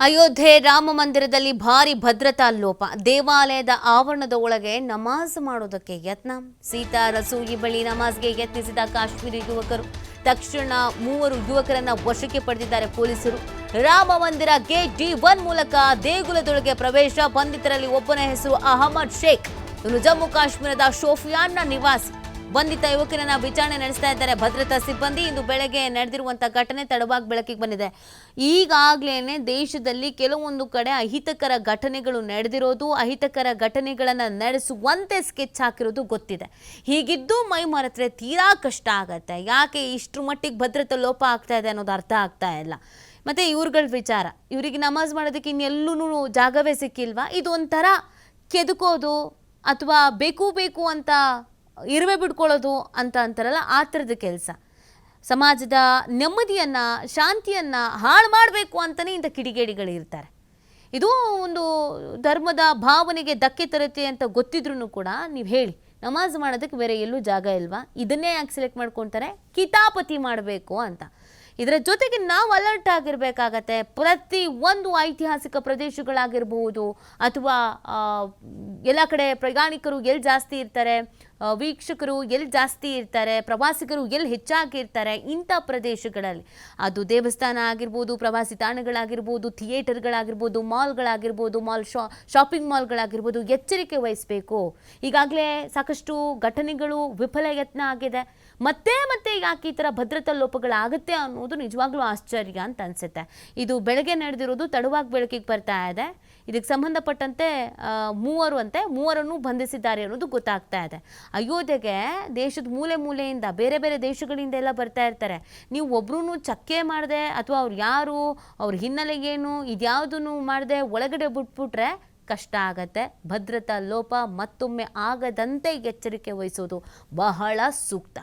ಅಯೋಧ್ಯೆ ರಾಮ ಮಂದಿರದಲ್ಲಿ ಭಾರಿ ಭದ್ರತಾ ಲೋಪ. ದೇವಾಲಯದ ಆವರಣದ ಒಳಗೆ ನಮಾಜ್ ಮಾಡೋದಕ್ಕೆ ಯತ್ನ. ಸೀತಾ ರಸೂಯಿ ಬಳಿ ನಮಾಜ್ಗೆ ಯತ್ನಿಸಿದ ಕಾಶ್ಮೀರಿ ಯುವಕರು. ತಕ್ಷಣ 3 ಯುವಕರನ್ನ ವಶಕ್ಕೆ ಪಡೆದಿದ್ದಾರೆ ಪೊಲೀಸರು. ರಾಮ ಮಂದಿರ ಗೇಟ್ D1 ಮೂಲಕ ದೇಗುಲದೊಳಗೆ ಪ್ರವೇಶ. ಬಂಧಿತರಲ್ಲಿ ಒಬ್ಬನ ಹೆಸರು ಅಹಮದ್ ಶೇಖ್. ಇವನು ಜಮ್ಮು ಕಾಶ್ಮೀರದ ಶೋಫಿಯಾನ್ನ ನಿವಾಸಿ. ಬಂಧಿತ ಯುವಕರನ್ನ ವಿಚಾರಣೆ ನಡೆಸ್ತಾ ಇದ್ದಾರೆ ಭದ್ರತಾ ಸಿಬ್ಬಂದಿ. ಇಂದು ಬೆಳಗ್ಗೆ ನಡೆದಿರುವಂತಹ ಘಟನೆ ತಡವಾಗಿ ಬೆಳಕಿಗೆ ಬಂದಿದೆ. ಈಗಾಗಲೇ ದೇಶದಲ್ಲಿ ಕೆಲವೊಂದು ಕಡೆ ಅಹಿತಕರ ಘಟನೆಗಳು ನಡೆದಿರೋದು, ಅಹಿತಕರ ಘಟನೆಗಳನ್ನು ನಡೆಸುವಂತೆ ಸ್ಕೆಚ್ ಹಾಕಿರೋದು ಗೊತ್ತಿದೆ. ಹೀಗಿದ್ದು ಮೈ ಮರೆತರೆ ತೀರಾ ಕಷ್ಟ ಆಗತ್ತೆ. ಯಾಕೆ ಇಷ್ಟರ ಮಟ್ಟಿಗೆ ಭದ್ರತಾ ಲೋಪ ಆಗ್ತಾ ಇದೆ ಅನ್ನೋದು ಅರ್ಥ ಆಗ್ತಾ ಇಲ್ಲ. ಮತ್ತು ಇವ್ರುಗಳ ವಿಚಾರ, ಇವರಿಗೆ ನಮಾಜ್ ಮಾಡೋದಕ್ಕೆ ಇನ್ನೆಲ್ಲೂ ಜಾಗವೇ ಸಿಕ್ಕಿಲ್ವಾ? ಇದು ಒಂಥರ ಕೆದಕೋದು ಅಥವಾ ಬೇಕು ಅಂತ ಇರುವೆ ಬಿಡ್ಕೊಳ್ಳೋದು ಅಂತ ಅಂತಾರಲ್ಲ, ಆ ಥರದ ಕೆಲಸ. ಸಮಾಜದ ನೆಮ್ಮದಿಯನ್ನು, ಶಾಂತಿಯನ್ನು ಹಾಳು ಮಾಡಬೇಕು ಅಂತಲೇ ಇಂಥ ಕಿಡಿಗೇಡಿಗಳಿರ್ತಾರೆ. ಇದು ಒಂದು ಧರ್ಮದ ಭಾವನೆಗೆ ಧಕ್ಕೆ ತರುತ್ತೆ ಅಂತ ಗೊತ್ತಿದ್ರೂ ಕೂಡ ನೀವು ಹೇಳಿ, ನಮಾಜ್ ಮಾಡೋದಕ್ಕೆ ಬೇರೆ ಎಲ್ಲೂ ಜಾಗ ಇಲ್ವಾ? ಇದನ್ನೇ ಯಾಕೆ ಸೆಲೆಕ್ಟ್ ಮಾಡ್ಕೊತಾರೆ? ಕಿತಾಪತಿ ಮಾಡಬೇಕು ಅಂತ. ಇದರ ಜೊತೆಗೆ ನಾವು ಅಲರ್ಟ್ ಆಗಿರಬೇಕಾಗತ್ತೆ. ಪ್ರತಿ ಒಂದು ಐತಿಹಾಸಿಕ ಪ್ರದೇಶಗಳಾಗಿರ್ಬೋದು ಅಥವಾ ಎಲ್ಲ ಕಡೆ ಪ್ರಯಾಣಿಕರು ಎಲ್ಲಿ ಜಾಸ್ತಿ ಇರ್ತಾರೆ, ವೀಕ್ಷಕರು ಎಲ್ಲಿ ಜಾಸ್ತಿ ಇರ್ತಾರೆ, ಪ್ರವಾಸಿಗರು ಎಲ್ಲಿ ಹೆಚ್ಚಾಗಿ ಇರ್ತಾರೆ, ಇಂಥ ಪ್ರದೇಶಗಳಲ್ಲಿ ಅದು ದೇವಸ್ಥಾನ ಆಗಿರ್ಬೋದು, ಪ್ರವಾಸಿ ತಾಣಗಳಾಗಿರ್ಬೋದು, ಥಿಯೇಟರ್ಗಳಾಗಿರ್ಬೋದು, ಮಾಲ್ಗಳಾಗಿರ್ಬೋದು, ಶಾಪಿಂಗ್ ಮಾಲ್ಗಳಾಗಿರ್ಬೋದು, ಎಚ್ಚರಿಕೆ ವಹಿಸಬೇಕು. ಈಗಾಗಲೇ ಸಾಕಷ್ಟು ಘಟನೆಗಳು ವಿಫಲ ಯತ್ನ ಆಗಿದೆ. ಮತ್ತೆ ಯಾಕೆ ಈ ಥರ ಭದ್ರತಾ ಲೋಪಗಳಾಗುತ್ತೆ ಅನ್ನೋದು ನಿಜವಾಗ್ಲೂ ಆಶ್ಚರ್ಯ ಅಂತ ಅನಿಸುತ್ತೆ. ಇದು ಬೆಳಗ್ಗೆ ನಡೆದಿರೋದು ತಡವಾಗಿ ಬೆಳಕಿಗೆ ಬರ್ತಾ ಇದೆ. ಇದಕ್ಕೆ ಸಂಬಂಧಪಟ್ಟಂತೆ ಮೂವರನ್ನು ಬಂಧಿಸಿದ್ದಾರೆ ಅನ್ನೋದು ಗೊತ್ತಾಗ್ತಾ ಇದೆ. ಅಯೋಧ್ಯೆಗೆ ದೇಶದ ಮೂಲೆಯಿಂದ ಬೇರೆ ದೇಶಗಳಿಂದ ಎಲ್ಲ ಬರ್ತಾ ಇರ್ತಾರೆ. ನೀವು ಒಬ್ರು ಚಕ್ಕೆ ಮಾಡದೆ ಅಥವಾ ಅವ್ರು ಯಾರು, ಅವ್ರ ಹಿನ್ನೆಲೆ ಏನು, ಇದ್ಯಾವುದನ್ನು ಮಾಡದೆ ಒಳಗಡೆ ಬಿಟ್ಬಿಟ್ರೆ ಕಷ್ಟ ಆಗತ್ತೆ. ಭದ್ರತಾ ಲೋಪ ಮತ್ತೊಮ್ಮೆ ಆಗದಂತೆ ಎಚ್ಚರಿಕೆ ವಹಿಸೋದು ಬಹಳ ಸೂಕ್ತ.